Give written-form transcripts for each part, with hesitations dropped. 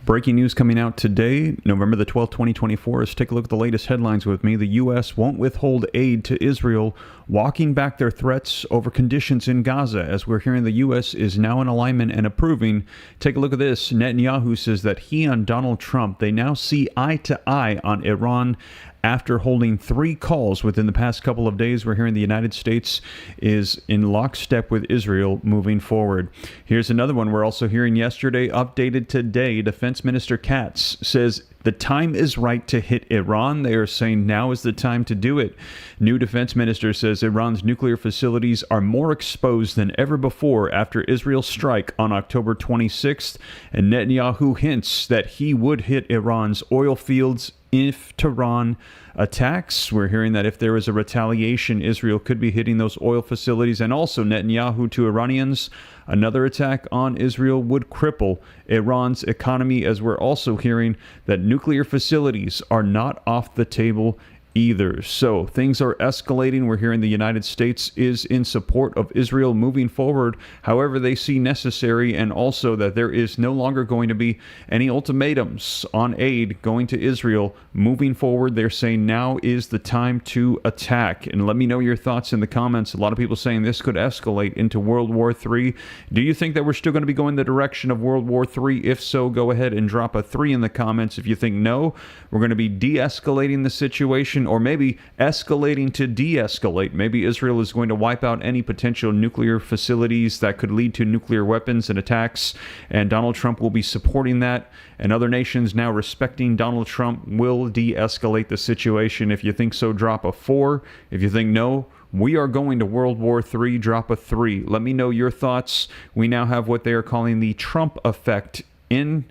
Breaking news coming out today, November the 12th, 2024. Let's take a look at the latest headlines with me. The U.S. won't withhold aid to Israel, walking back their threats over conditions in Gaza. As we're hearing, the U.S. is now in alignment and approving. Take a look at this. Netanyahu says that he and Donald Trump, they now see eye to eye on Iran after holding 3 calls within the past couple of days. We're hearing the United States is in lockstep with Israel moving forward. Here's another one we're also hearing yesterday, updated today. Defense Minister Katz says the time is right to hit Iran. They are saying now is the time to do it. New defense minister says Iran's nuclear facilities are more exposed than ever before after Israel's strike on October 26th. And Netanyahu hints that he would hit Iran's oil fields if Tehran attacks. We're hearing that if there is a retaliation, Israel could be hitting those oil facilities. And also Netanyahu to Iranians, another attack on Israel would cripple Iran's economy, as we're also hearing that nuclear facilities are not off the table either. So things are escalating. We're hearing the United States is in support of Israel moving forward however they see necessary, and also that there is no longer going to be any ultimatums on aid going to Israel moving forward. They're saying now is the time to attack. And let me know your thoughts in the comments. A lot of people saying this could escalate into World War III. Do you think that we're still going to be going the direction of World War III? If so, go ahead and drop a 3 in the comments. If you think no, we're going to be de-escalating the situation, or maybe escalating to de-escalate. Maybe Israel is going to wipe out any potential nuclear facilities that could lead to nuclear weapons and attacks, and Donald Trump will be supporting that, and other nations now respecting Donald Trump will de-escalate the situation. If you think so, drop a 4. If you think no, we are going to World War III, drop a 3. Let me know your thoughts. We now have what they are calling the Trump effect in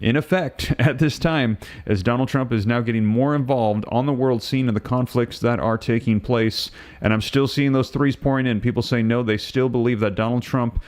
effect at this time, as Donald Trump is now getting more involved on the world scene in the conflicts that are taking place. And I'm still seeing those 3s pouring in. People say no, they still believe that Donald Trump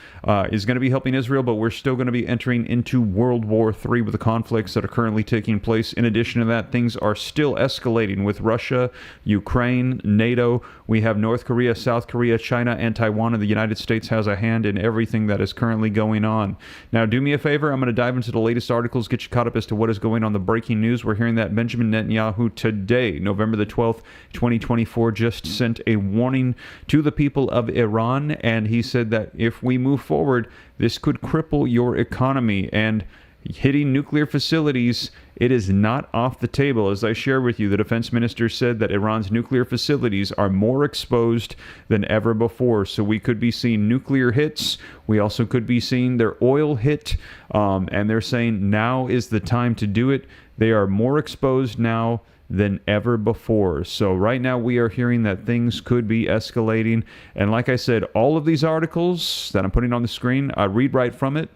is going to be helping Israel, but we're still going to be entering into World War III with the conflicts that are currently taking place. In addition to that, things are still escalating with Russia, Ukraine, NATO. We have North Korea, South Korea, China, and Taiwan, and the United States has a hand in everything that is currently going on. Now, do me a favor. I'm going to dive into the latest articles, get you caught up as to what is going on the breaking news. We're hearing that Benjamin Netanyahu today, November the 12th, 2024, just sent a warning to the people of Iran, and he said that if we move forward, this could cripple your economy, and hitting nuclear facilities, it is not off the table. As I shared with you, the defense minister said that Iran's nuclear facilities are more exposed than ever before. So we could be seeing nuclear hits. We also could be seeing their oil hit. And they're saying now is the time to do it. They are more exposed now than ever before. So right now we are hearing that things could be escalating. And like I said, all of these articles that I'm putting on the screen, I read right from it.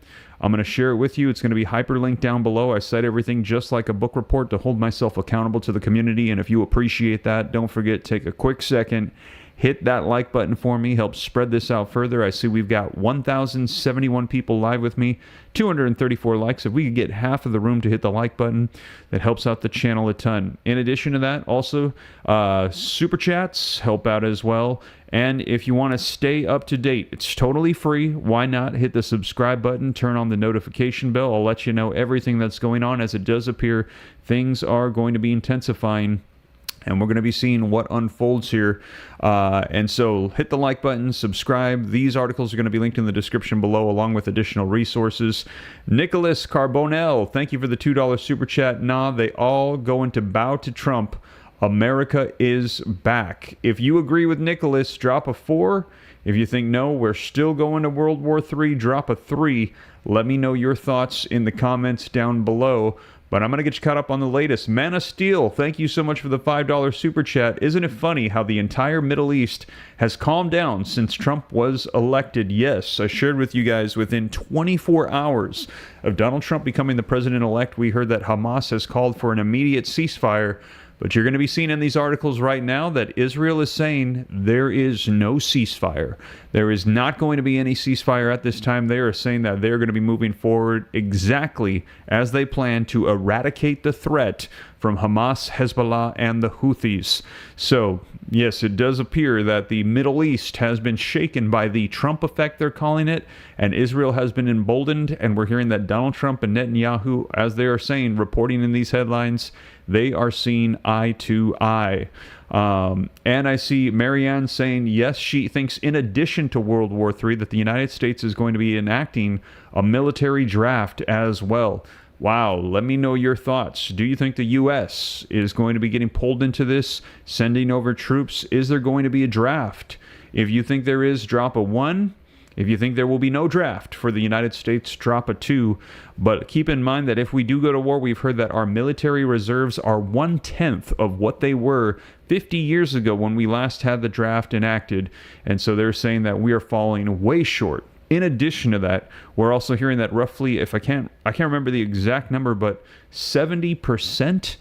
I'm going to share it with you. It's going to be hyperlinked down below. I cite everything just like a book report to hold myself accountable to the community. And if you appreciate that, don't forget, take a quick second, hit that like button for me. Help spread this out further. I see we've got 1,071 people live with me, 234 likes. If we could get half of the room to hit the like button, that helps out the channel a ton. In addition to that, also, super chats help out as well. And if you want to stay up to date, it's totally free. Why not hit the subscribe button, turn on the notification bell. I'll let you know everything that's going on. As it does appear, things are going to be intensifying, and we're going to be seeing what unfolds here. And so hit the like button, subscribe. These articles are going to be linked in the description below, along with additional resources. Nicholas Carbonell, thank you for the $2 super chat. Nah, they all going to bow to Trump. America is back. If you agree with Nicholas, drop a 4. If you think no, we're still going to World War III, drop a 3. Let me know your thoughts in the comments down below. But I'm going to get you caught up on the latest. Man of Steel, thank you so much for the $5 super chat. Isn't it funny how the entire Middle East has calmed down since Trump was elected? Yes, I shared with you guys within 24 hours of Donald Trump becoming the president-elect, we heard that Hamas has called for an immediate ceasefire But you're going to be seeing in these articles right now that Israel is saying there is no ceasefire. There is not going to be any ceasefire at this time. They are saying that they're going to be moving forward exactly as they plan to eradicate the threat from Hamas, Hezbollah, and the Houthis. So, yes, it does appear that the Middle East has been shaken by the Trump effect, they're calling it, and Israel has been emboldened, and we're hearing that Donald Trump and Netanyahu, as they are saying, reporting in these headlines, they are seeing eye to eye. And I see Marianne saying, yes, she thinks in addition to World War III that the United States is going to be enacting a military draft as well. Wow, let me know your thoughts. Do you think the U.S. is going to be getting pulled into this, sending over troops? Is there going to be a draft? If you think there is, drop a 1. If you think there will be no draft for the United States, drop a 2. But keep in mind that if we do go to war, we've heard that our military reserves are 1/10 of what they were 50 years ago when we last had the draft enacted. And so they're saying that we are falling way short. In addition to that, we're also hearing that roughly, if I can't remember the exact number, but 70%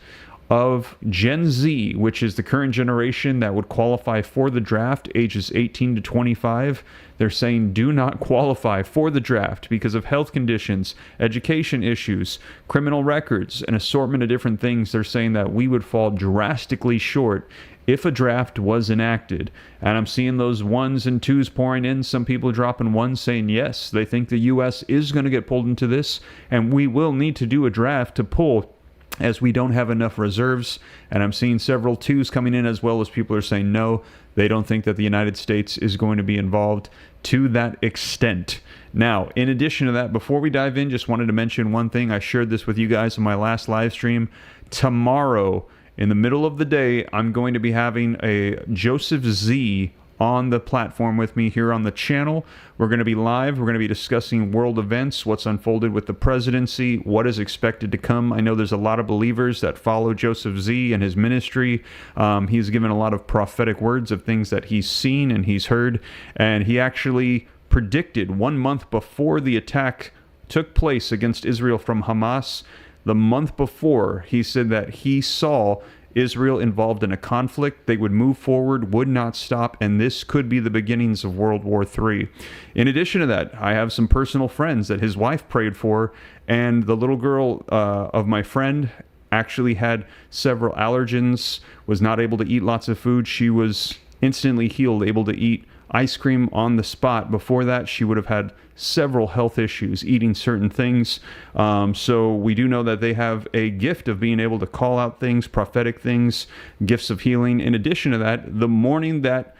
of Gen Z, which is the current generation that would qualify for the draft, ages 18 to 25, they're saying do not qualify for the draft because of health conditions, education issues, criminal records, an assortment of different things. They're saying that we would fall drastically short if a draft was enacted. And I'm seeing those 1s and 2s pouring in. Some people dropping 1s saying yes, they think the U.S. is going to get pulled into this, and we will need to do a draft to pull as we don't have enough reserves. And I'm seeing several 2s coming in as well as people are saying no, they don't think that the United States is going to be involved to that extent. Now, in addition to that, before we dive in, just wanted to mention one thing. I shared this with you guys in my last live stream. Tomorrow, in the middle of the day, I'm going to be having a Joseph Z on the platform with me here on the channel. We're going to be live. We're going to be discussing world events, what's unfolded with the presidency, what is expected to come. I know there's a lot of believers that follow Joseph Z and his ministry. He's given a lot of prophetic words of things that he's seen and he's heard. And he actually predicted 1 month before the attack took place against Israel from Hamas, the month before, he said that he saw Israel involved in a conflict. They would move forward, would not stop, and this could be the beginnings of World War III. In addition to that, I have some personal friends that his wife prayed for, and the little girl of my friend actually had several allergens, was not able to eat lots of food. She was instantly healed, able to eat ice cream on the spot. Before that, she would have had several health issues eating certain things. So we do know that they have a gift of being able to call out things, prophetic things, gifts of healing. In addition to that, the morning that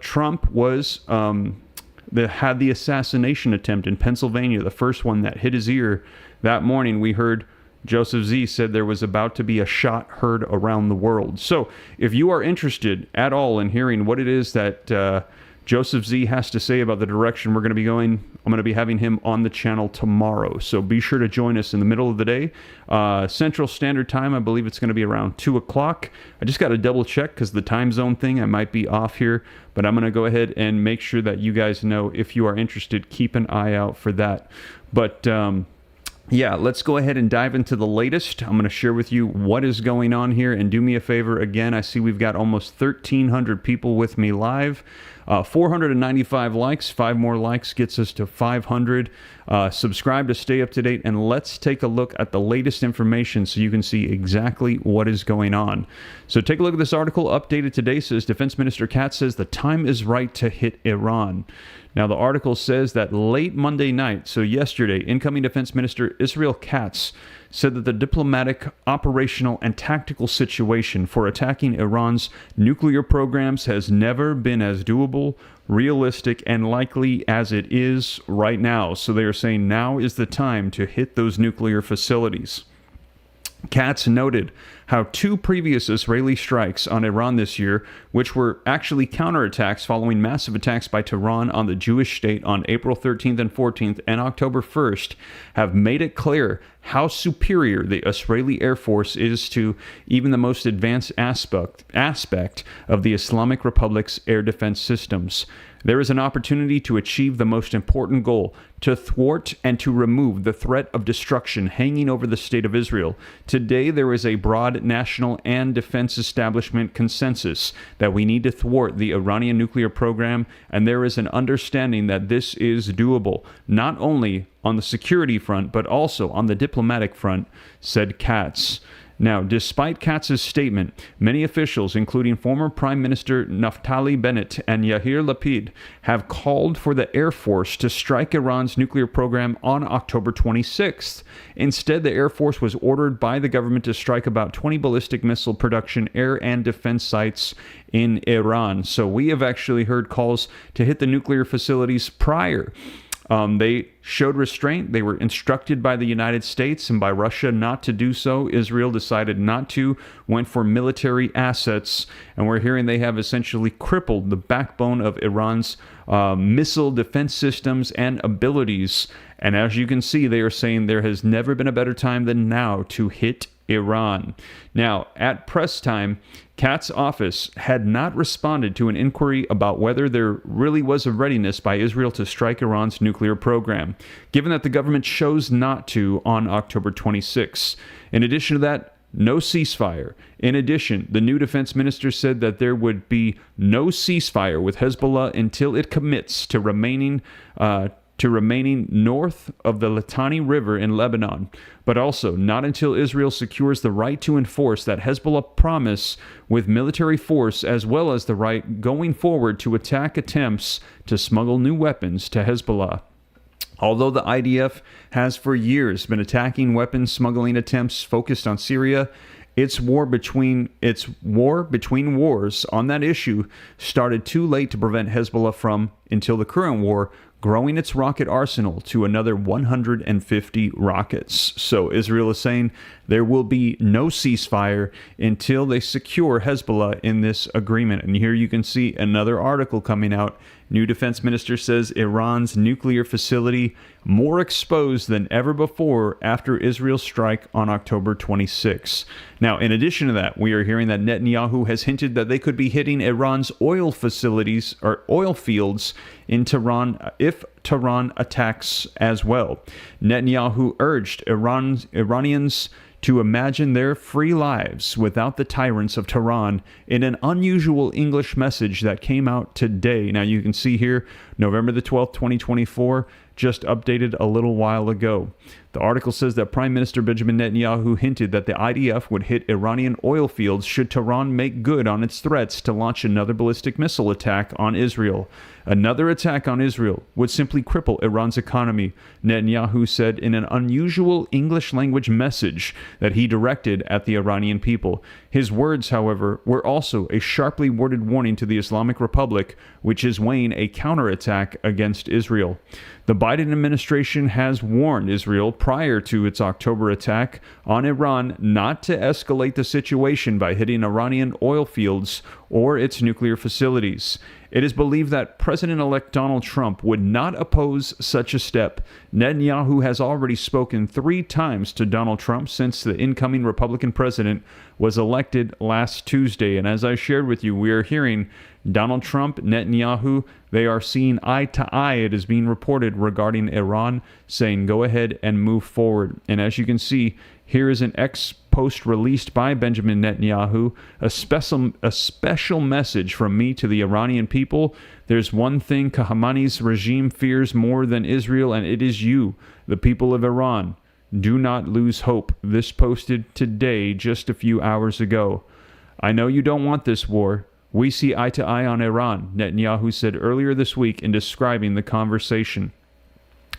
Trump was had the assassination attempt in Pennsylvania, the first one that hit his ear, that morning we heard Joseph Z said there was about to be a shot heard around the world. So if you are interested at all in hearing what it is that Joseph Z has to say about the direction we're going to be going, I'm going to be having him on the channel tomorrow. So be sure to join us in the middle of the day. Central Standard Time, I believe it's going to be around 2 o'clock. I just got to double check because the time zone thing, I might be off here. But I'm going to go ahead and make sure that you guys know if you are interested, keep an eye out for that. But yeah, let's go ahead and dive into the latest. I'm going to share with you what is going on here. And do me a favor, again, I see we've got almost 1,300 people with me live. 495 likes, 5 more likes gets us to 500. Subscribe to stay up to date, and let's take a look at the latest information so you can see exactly what is going on. So take a look at this article. Updated today says Defense Minister Katz says the time is right to hit Iran. Now, the article says that late Monday night, so yesterday, incoming Defense Minister Israel Katz said that the diplomatic, operational, and tactical situation for attacking Iran's nuclear programs has never been as doable, realistic, and likely as it is right now. So they are saying now is the time to hit those nuclear facilities. Katz noted how 2 previous Israeli strikes on Iran this year, which were actually counterattacks following massive attacks by Tehran on the Jewish state on April 13th and 14th and October 1st, have made it clear how superior the Israeli Air Force is to even the most advanced aspect of the Islamic Republic's air defense systems. There is an opportunity to achieve the most important goal, to thwart and to remove the threat of destruction hanging over the state of Israel. Today, there is a broad national and defense establishment consensus that we need to thwart the Iranian nuclear program, and there is an understanding that this is doable, not only on the security front, but also on the diplomatic front, said Katz. Now, despite Katz's statement, many officials, including former Prime Minister Naftali Bennett and Yair Lapid, have called for the Air Force to strike Iran's nuclear program on October 26th. Instead, the Air Force was ordered by the government to strike about 20 ballistic missile production air and defense sites in Iran. So we have actually heard calls to hit the nuclear facilities prior. They showed restraint. They were instructed by the United States and by Russia not to do so. Israel decided not to, went for military assets, and we're hearing they have essentially crippled the backbone of Iran's missile defense systems and abilities. And as you can see, they are saying there has never been a better time than now to hit Iran. Now, at press time, Katz's office had not responded to an inquiry about whether there really was a readiness by Israel to strike Iran's nuclear program, given that the government chose not to on October 26. In addition to that, no ceasefire. In addition, the new defense minister said that there would be no ceasefire with Hezbollah until it commits to remaining north of the Litani River in Lebanon, but also not until Israel secures the right to enforce that Hezbollah promise with military force, as well as the right going forward to attack attempts to smuggle new weapons to Hezbollah. Although the IDF has for years been attacking weapons smuggling attempts focused on Syria, its war between wars on that issue started too late to prevent Hezbollah from, until the current war, growing its rocket arsenal to another 150 rockets. So Israel is saying there will be no ceasefire until they secure Hezbollah in this agreement. And here you can see another article coming out. New defense minister says Iran's nuclear facility more exposed than ever before after Israel's strike on October 26. Now, in addition to that, we are hearing that Netanyahu has hinted that they could be hitting Iran's oil facilities or oil fields in Tehran if Tehran attacks as well. Netanyahu urged Iranians to imagine their free lives without the tyrants of Tehran in an unusual English message that came out today. Now you can see here, November the 12th, 2024, just updated a little while ago. The article says that Prime Minister Benjamin Netanyahu hinted that the IDF would hit Iranian oil fields should Tehran make good on its threats to launch another ballistic missile attack on Israel. Another attack on Israel would simply cripple Iran's economy, Netanyahu said in an unusual English language message that he directed at the Iranian people. His words, however, were also a sharply worded warning to the Islamic Republic, which is weighing a counterattack against Israel. The Biden administration has warned Israel prior to its October attack on Iran not to escalate the situation by hitting Iranian oil fields or its nuclear facilities. It is believed that President-elect Donald Trump would not oppose such a step. Netanyahu has already spoken 3 times to Donald Trump since the incoming Republican president was elected last Tuesday. And as I shared with you, we are hearing Donald Trump, Netanyahu, they are seeing eye to eye, it is being reported, regarding Iran, saying go ahead and move forward. And as you can see, here is an post released by Benjamin Netanyahu, a special message from me to the Iranian people. There's one thing Khamenei's regime fears more than Israel, and it is you, the people of Iran. Do not lose hope. This posted today, just a few hours ago. I know you don't want this war. We see eye to eye on Iran, Netanyahu said earlier this week in describing the conversation.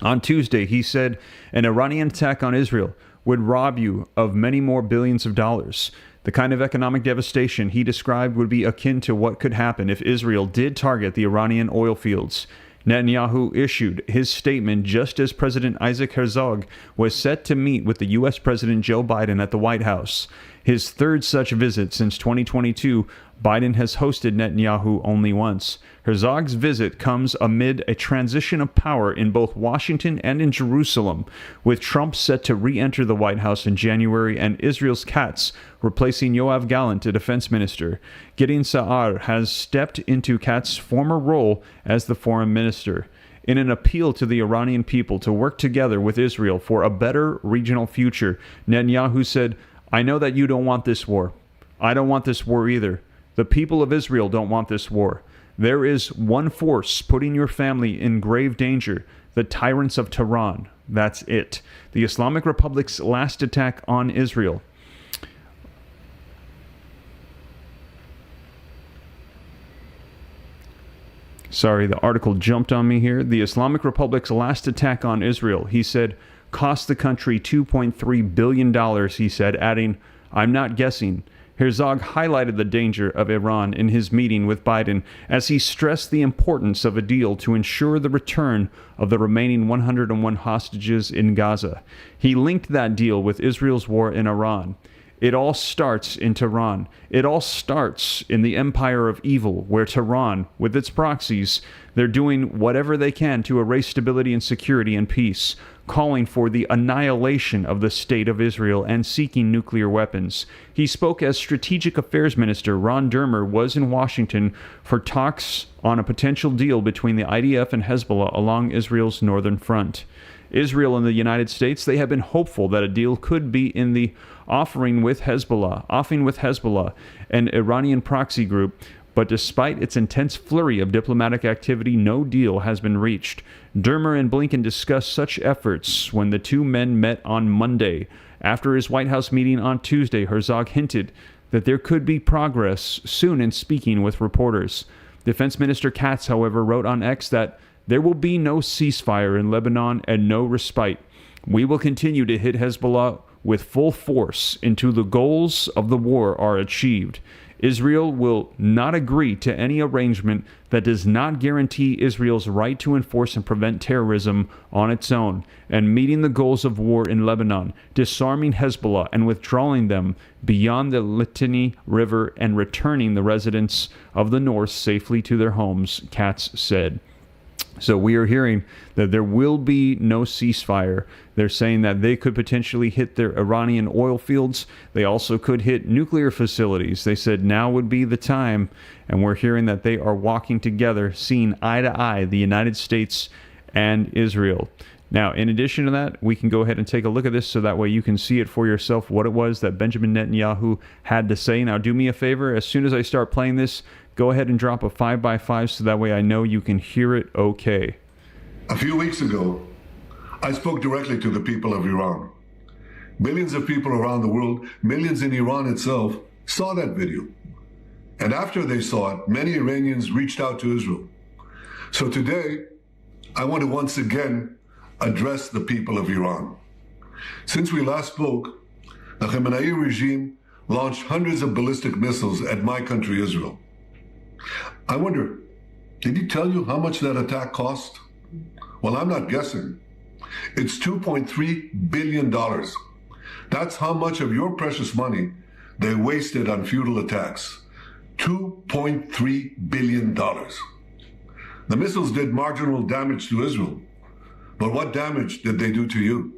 On Tuesday, he said an Iranian attack on Israel would rob you of many more billions of dollars. The kind of economic devastation he described would be akin to what could happen if Israel did target the Iranian oil fields. Netanyahu issued his statement just as President Isaac Herzog was set to meet with the U.S. President Joe Biden at the White House. his third such visit since 2022. Biden has hosted Netanyahu only once. Herzog's visit comes amid a transition of power in both Washington and in Jerusalem, with Trump set to re-enter the White House in January and Israel's Katz replacing Yoav Gallant, a defense minister. Gideon Sa'ar has stepped into Katz's former role as the foreign minister. In an appeal to the Iranian people to work together with Israel for a better regional future, Netanyahu said, "I know that you don't want this war. I don't want this war either. The people of Israel don't want this war. There is one force putting your family in grave danger, the tyrants of Tehran. That's it." The Islamic Republic's last attack on Israel. Sorry, the article jumped on me here. The Islamic Republic's last attack on Israel, he said, cost the country $2.3 billion, he said, adding, "I'm not guessing." Herzog highlighted the danger of Iran in his meeting with Biden as he stressed the importance of a deal to ensure the return of the remaining 101 hostages in Gaza. He linked that deal with Israel's war in Iran. It all starts in Tehran. It all starts in the empire of evil, where Tehran, with its proxies, they're doing whatever they can to erase stability and security and peace, calling for the annihilation of the state of Israel and seeking nuclear weapons. He spoke as Strategic Affairs Minister Ron Dermer was in Washington for talks on a potential deal between the IDF and Hezbollah along Israel's northern front. Israel and the United States, they have been hopeful that a deal could be in the offing with Hezbollah, an Iranian proxy group, but despite its intense flurry of diplomatic activity, no deal has been reached. Dermer and Blinken discussed such efforts when the two men met on Monday. After his White House meeting on Tuesday, Herzog hinted that there could be progress soon in speaking with reporters. Defense Minister Katz, however, wrote on X that there will be no ceasefire in Lebanon and no respite. We will continue to hit Hezbollah with full force until the goals of the war are achieved. Israel will not agree to any arrangement that does not guarantee Israel's right to enforce and prevent terrorism on its own, and meeting the goals of war in Lebanon, disarming Hezbollah and withdrawing them beyond the Litani River and returning the residents of the north safely to their homes, Katz said. So we are hearing that there will be no ceasefire. They're saying that they could potentially hit their Iranian oil fields. They also could hit nuclear facilities. They said now would be the time, and we're hearing that they are walking together, seeing eye to eye, the United States and Israel. Now, in addition to that, we can go ahead and take a look at this so that way you can see it for yourself what it was that Benjamin Netanyahu had to say. Now, do me a favor. As soon as I start playing this, go ahead and drop a 5x5 so that way I know you can hear it okay. A few weeks ago, I spoke directly to the people of Iran. Millions of people around the world, millions in Iran itself, saw that video. And after they saw it, many Iranians reached out to Israel. So today, I want to once again address the people of Iran. Since we last spoke, the Khamenei regime launched hundreds of ballistic missiles at my country, Israel. I wonder, did he tell you how much that attack cost? Well, I'm not guessing. It's $2.3 billion. That's how much of your precious money they wasted on futile attacks. $2.3 billion. The missiles did marginal damage to Israel, but what damage did they do to you?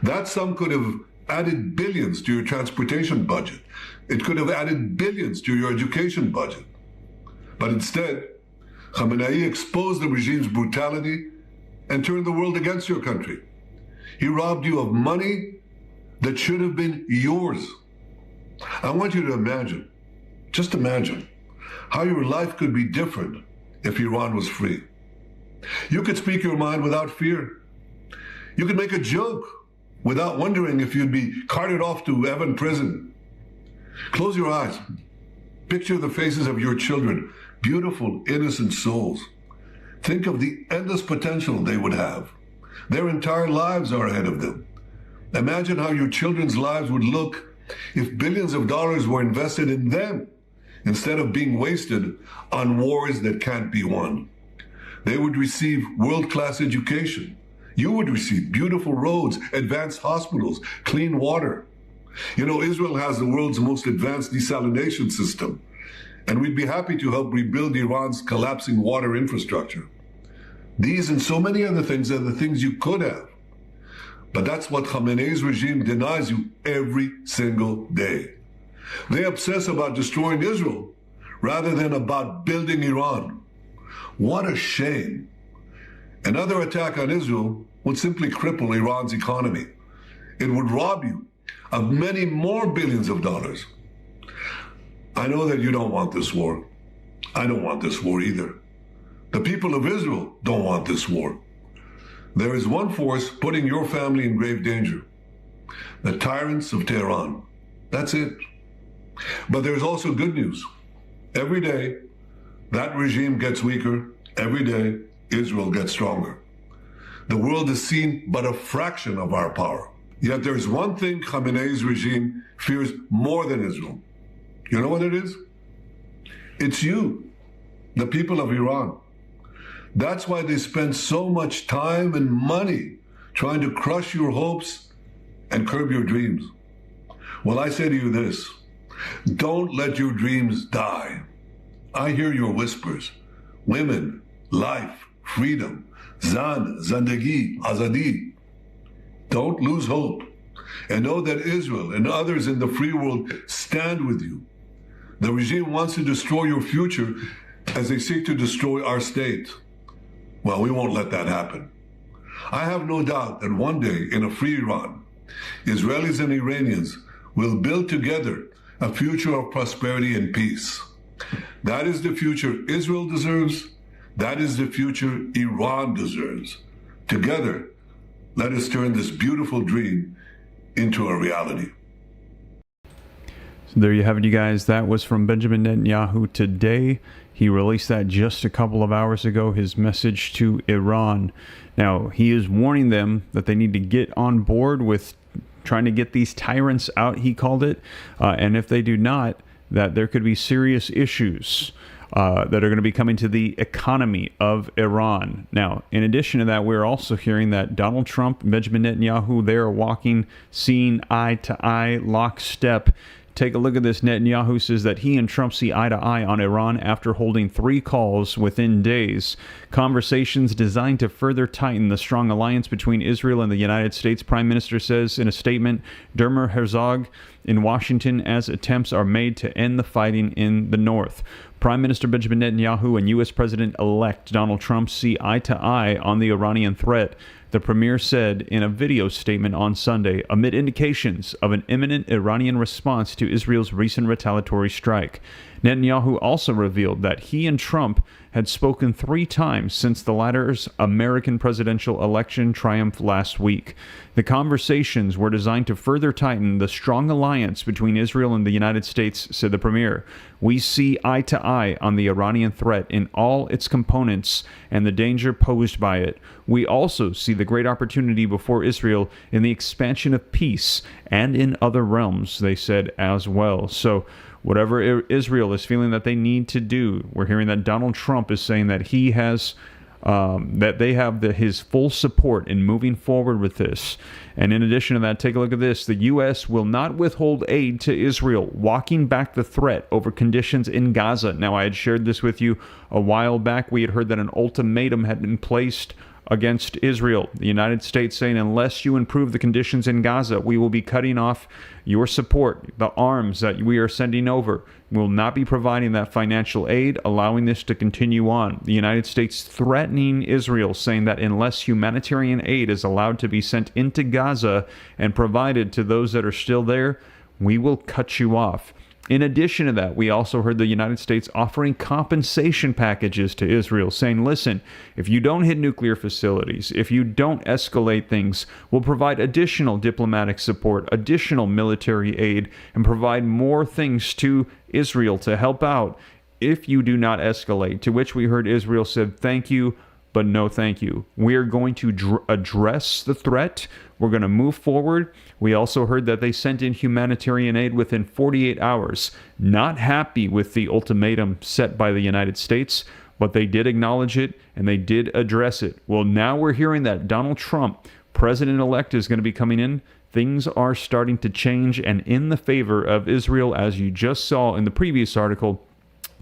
That sum could have added billions to your transportation budget. It could have added billions to your education budget. But instead, Khamenei exposed the regime's brutality and turned the world against your country. He robbed you of money that should have been yours. I want you to imagine, just imagine, how your life could be different if Iran was free. You could speak your mind without fear. You could make a joke without wondering if you'd be carted off to Evin prison. Close your eyes. Picture the faces of your children, beautiful, innocent souls. Think of the endless potential they would have. Their entire lives are ahead of them. Imagine how your children's lives would look if billions of dollars were invested in them instead of being wasted on wars that can't be won. They would receive world-class education. You would receive beautiful roads, advanced hospitals, clean water. You know, Israel has the world's most advanced desalination system, and we'd be happy to help rebuild Iran's collapsing water infrastructure. These and so many other things are the things you could have. But that's what Khamenei's regime denies you every single day. They obsess about destroying Israel rather than about building Iran. What a shame. Another attack on Israel would simply cripple Iran's economy. It would rob you of many more billions of dollars. I know that you don't want this war. I don't want this war either. The people of Israel don't want this war. There is one force putting your family in grave danger: the tyrants of Tehran. That's it. But there's also good news. Every day, that regime gets weaker. Every day, Israel gets stronger. The world has seen but a fraction of our power. Yet there's one thing Khamenei's regime fears more than Israel. You know what it is? It's you, the people of Iran. That's why they spend so much time and money trying to crush your hopes and curb your dreams. Well, I say to you this: don't let your dreams die. I hear your whispers: women, life, freedom, zan, zandagi, azadi. Don't lose hope, and know that Israel and others in the free world stand with you. The regime wants to destroy your future as they seek to destroy our state. Well, we won't let that happen. I have no doubt that one day in a free Iran, Israelis and Iranians will build together a future of prosperity and peace. That is the future Israel deserves. That is the future Iran deserves. Together, let us turn this beautiful dream into a reality. So there you have it, you guys. That was from Benjamin Netanyahu today. He released that just a couple of hours ago, his message to Iran. Now, he is warning them that they need to get on board with trying to get these tyrants out, he called it. And if they do not, that there could be serious issues that are going to be coming to the economy of Iran. Now, in addition to that, we're also hearing that Donald Trump and Benjamin Netanyahu, they are walking, seeing eye to eye, lockstep. Take a look at this. Netanyahu says that he and Trump see eye to eye on Iran after holding 3 calls within days. Conversations designed to further tighten the strong alliance between Israel and the United States, Prime Minister says in a statement. Dermer Herzog in Washington as attempts are made to end the fighting in the north. Prime Minister Benjamin Netanyahu and U.S. President-elect Donald Trump see eye to eye on the Iranian threat, the premier said in a video statement on Sunday, amid indications of an imminent Iranian response to Israel's recent retaliatory strike. Netanyahu also revealed that he and Trump had spoken 3 times since the latter's American presidential election triumph last week. The conversations were designed to further tighten the strong alliance between Israel and the United States, said the premier. We see eye to eye on the Iranian threat in all its components and the danger posed by it. We also see the great opportunity before Israel in the expansion of peace and in other realms, they said as well. So whatever Israel is feeling that they need to do, we're hearing that Donald Trump is saying that he has, that they have his full support in moving forward with this. And in addition to that, take a look at this. The U.S. will not withhold aid to Israel, walking back the threat over conditions in Gaza. Now, I had shared this with you a while back. We had heard that an ultimatum had been placed against Israel. The United States saying, unless you improve the conditions in Gaza, we will be cutting off your support, the arms that we are sending over. We will not be providing that financial aid, allowing this to continue on. The United States threatening Israel, saying that unless humanitarian aid is allowed to be sent into Gaza and provided to those that are still there, we will cut you off. In addition to that, we also heard the United States offering compensation packages to Israel, saying, listen, if you don't hit nuclear facilities, if you don't escalate things, we'll provide additional diplomatic support, additional military aid, and provide more things to Israel to help out if you do not escalate. To which we heard Israel said, thank you, but no thank you. We are going to address the threat. We're going to move forward. We also heard that they sent in humanitarian aid within 48 hours. Not happy with the ultimatum set by the United States, but they did acknowledge it and they did address it. Well, now we're hearing that Donald Trump president-elect is going to be coming in, things are starting to change and in the favor of Israel, as you just saw in the previous article.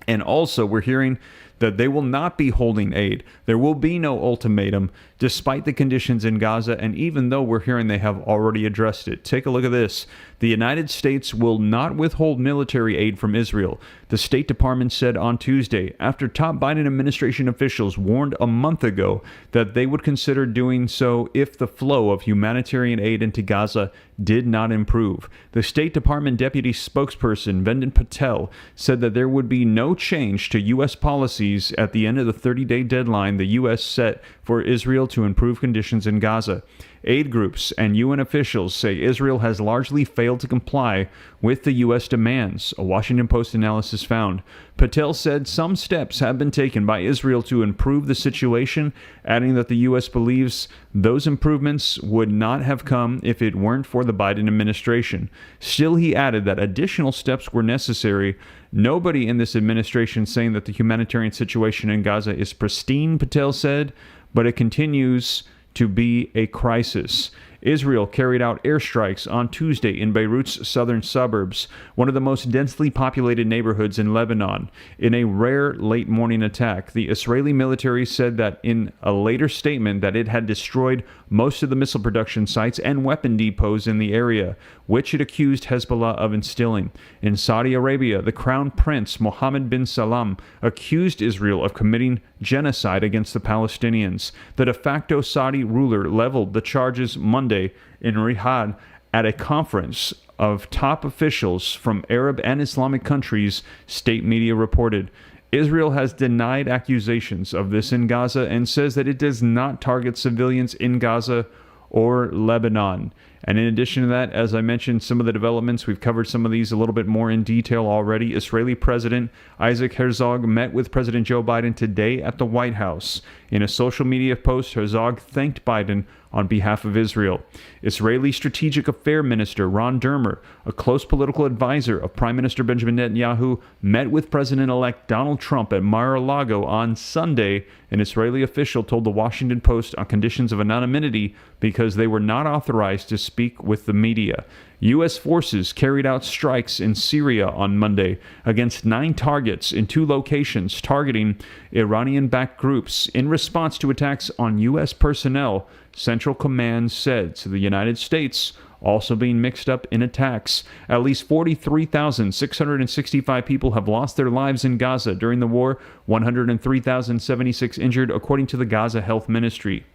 And also, we're hearing that they will not be holding aid. There will be no ultimatum, despite the conditions in Gaza, and even though we're hearing they have already addressed it. Take a look at this. The United States will not withhold military aid from Israel, the State Department said on Tuesday, after top Biden administration officials warned a month ago that they would consider doing so if the flow of humanitarian aid into Gaza did not improve. The State Department deputy spokesperson, Vendon Patel, said that there would be no change to U.S. policies at the end of the 30-day deadline the U.S. set for Israel to improve conditions in Gaza. Aid groups and UN officials say Israel has largely failed to comply with the U.S. demands, a Washington Post analysis found. Patel said some steps have been taken by Israel to improve the situation, adding that the U.S. believes those improvements would not have come if it weren't for the Biden administration. Still, he added that additional steps were necessary. Nobody in this administration saying that the humanitarian situation in Gaza is pristine, Patel said, but it continues to be a crisis. Israel carried out airstrikes on Tuesday in Beirut's southern suburbs, one of the most densely populated neighborhoods in Lebanon. In a rare late-morning attack, the Israeli military said that in a later statement that it had destroyed most of the missile production sites and weapon depots in the area, which it accused Hezbollah of instilling. In Saudi Arabia, the Crown Prince Mohammed bin Salman accused Israel of committing genocide against the Palestinians. The de facto Saudi ruler leveled the charges Monday in Riyadh at a conference of top officials from Arab and Islamic countries, state media reported. Israel has denied accusations of this in Gaza and says that it does not target civilians in Gaza or Lebanon. And in addition to that, as I mentioned, some of the developments, we've covered some of these a little bit more in detail already. Israeli President Isaac Herzog met with President Joe Biden today at the White House. In a social media post, Herzog thanked Biden on behalf of Israel. Israeli Strategic Affairs Minister Ron Dermer, a close political advisor of Prime Minister Benjamin Netanyahu, met with President-elect Donald Trump at Mar-a-Lago on Sunday. An Israeli official told the Washington Post on conditions of anonymity because they were not authorized to speak with the media. U.S. forces carried out strikes in Syria on Monday against 9 targets in 2 locations targeting Iranian-backed groups in response to attacks on U.S. personnel, Central Command said. So the United States also being mixed up in attacks. At least 43,665 people have lost their lives in Gaza during the war, 103,076 injured, according to the Gaza Health Ministry.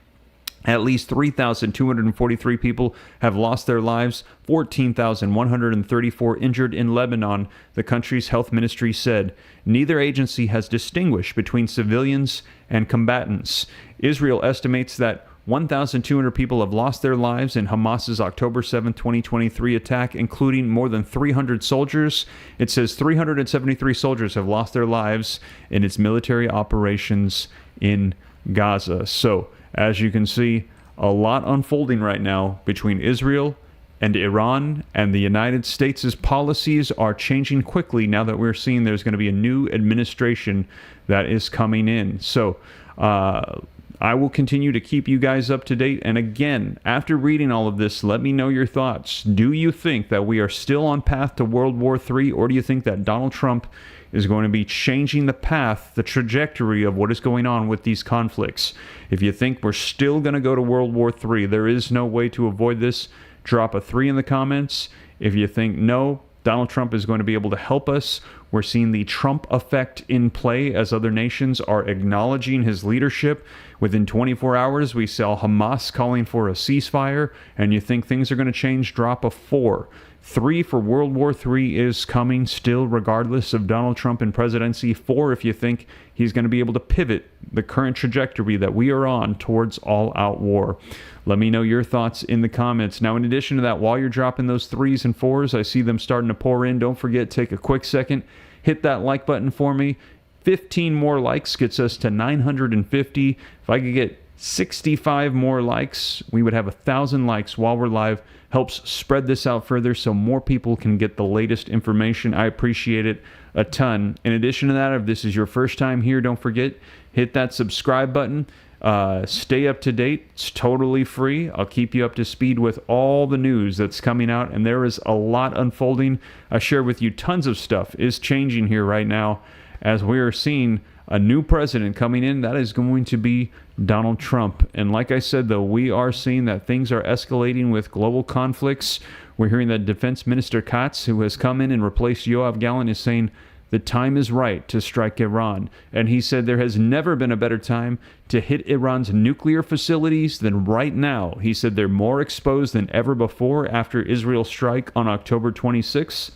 At least 3,243 people have lost their lives, 14,134 injured in Lebanon, the country's health ministry said. Neither agency has distinguished between civilians and combatants. Israel estimates that 1,200 people have lost their lives in Hamas's October 7, 2023 attack, including more than 300 soldiers. It says 373 soldiers have lost their lives in its military operations in Gaza. So, as you can see, a lot unfolding right now between Israel and Iran, and the United States' policies are changing quickly now that we're seeing there's going to be a new administration that is coming in. So, I will continue to keep you guys up to date. And again, after reading all of this, let me know your thoughts. Do you think that we are still on path to World War III, or do you think that Donald Trump is going to be changing the path, the trajectory of what is going on with these conflicts? If you think we're still going to go to World War III, there is no way to avoid this, drop a 3 in the comments. If you think no, Donald Trump is going to be able to help us, we're seeing the Trump effect in play as other nations are acknowledging his leadership. Within 24 hours, we saw Hamas calling for a ceasefire, and you think things are going to change, drop a 4. 3 for World War III is coming still, regardless of Donald Trump and presidency. 4 if you think he's going to be able to pivot the current trajectory that we are on towards all-out war. Let me know your thoughts in the comments. Now, in addition to that, while you're dropping those 3s and 4s, I see them starting to pour in. Don't forget, take a quick second, hit that like button for me. 15 more likes gets us to 950. If I could get 65 more likes, we would have 1,000 likes while we're live. Helps spread this out further so more people can get the latest information. I appreciate it a ton. In addition to that, if this is your first time here, don't forget, hit that subscribe button. Stay up to date. It's totally free. I'll keep you up to speed with all the news that's coming out, and there is a lot unfolding. I share with you tons of stuff is changing here right now as we are seeing a new president coming in. That is going to be Donald Trump. And like I said, though, we are seeing that things are escalating with global conflicts. We're hearing that Defense Minister Katz, who has come in and replaced Yoav Gallant, is saying the time is right to strike Iran. And he said there has never been a better time to hit Iran's nuclear facilities than right now. He said they're more exposed than ever before after Israel's strike on October 26th.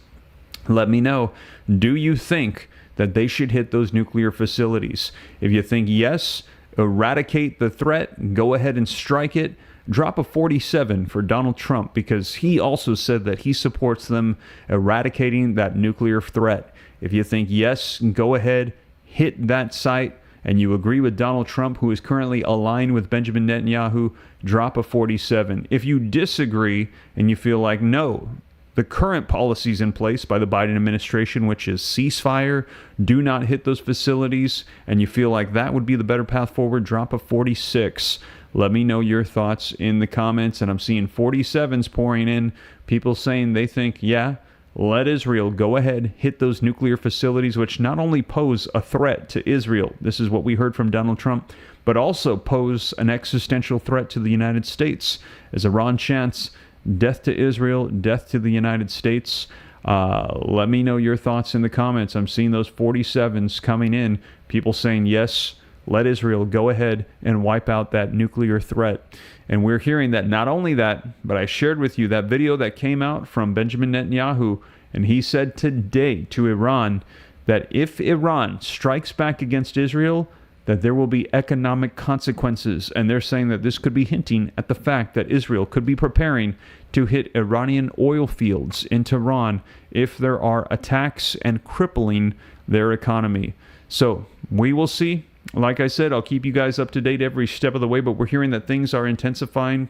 Let me know, do you think that they should hit those nuclear facilities? If you think yes, eradicate the threat, go ahead and strike it. Drop a 47 for Donald Trump, because he also said that he supports them eradicating that nuclear threat. If you think yes, go ahead, hit that site, and you agree with Donald Trump, who is currently aligned with Benjamin Netanyahu, drop a 47. If you disagree and you feel like, no, the current policies in place by the Biden administration, which is ceasefire, do not hit those facilities, and you feel like that would be the better path forward, drop a 46. Let me know your thoughts in the comments, and I'm seeing 47s pouring in, people saying they think, yeah, let Israel go ahead, hit those nuclear facilities, which not only pose a threat to Israel, this is what we heard from Donald Trump, but also pose an existential threat to the United States. As Iran chants, death to Israel, death to the United States. Let me know your thoughts in the comments. I'm seeing those 47s coming in, people saying, yes, let Israel go ahead and wipe out that nuclear threat. And we're hearing that not only that, but I shared with you that video that came out from Benjamin Netanyahu, and he said today to Iran that if Iran strikes back against Israel, that there will be economic consequences. And they're saying that this could be hinting at the fact that Israel could be preparing to hit Iranian oil fields in Tehran if there are attacks and crippling their economy. So we will see. Like I said, I'll keep you guys up to date every step of the way, but we're hearing that things are intensifying.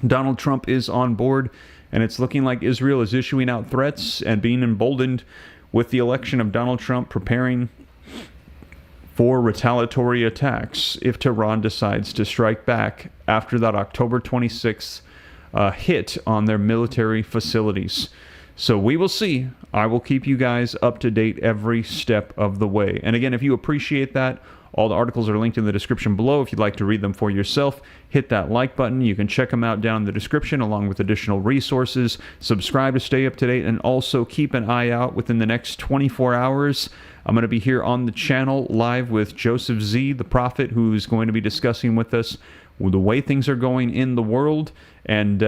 Donald Trump is on board, and it's looking like Israel is issuing out threats and being emboldened with the election of Donald Trump, preparing for retaliatory attacks if Tehran decides to strike back after that October 26th hit on their military facilities. So we will see. I will keep you guys up to date every step of the way. And again, if you appreciate that, all the articles are linked in the description below. If you'd like to read them for yourself, hit that like button. You can check them out down in the description along with additional resources. Subscribe to stay up to date, and also keep an eye out within the next 24 hours. I'm going to be here on the channel live with Joseph Z, the prophet, who's going to be discussing with us the way things are going in the world. And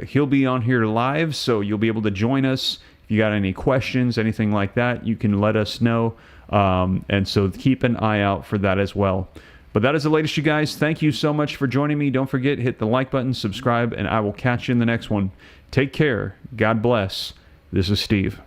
he'll be on here live, so you'll be able to join us. If you got any questions, anything like that, you can let us know. And so keep an eye out for that as well. But that is the latest, you guys. Thank you so much for joining me. Don't forget, hit the like button, subscribe, and I will catch you in the next one. Take care. God bless. This is Steve.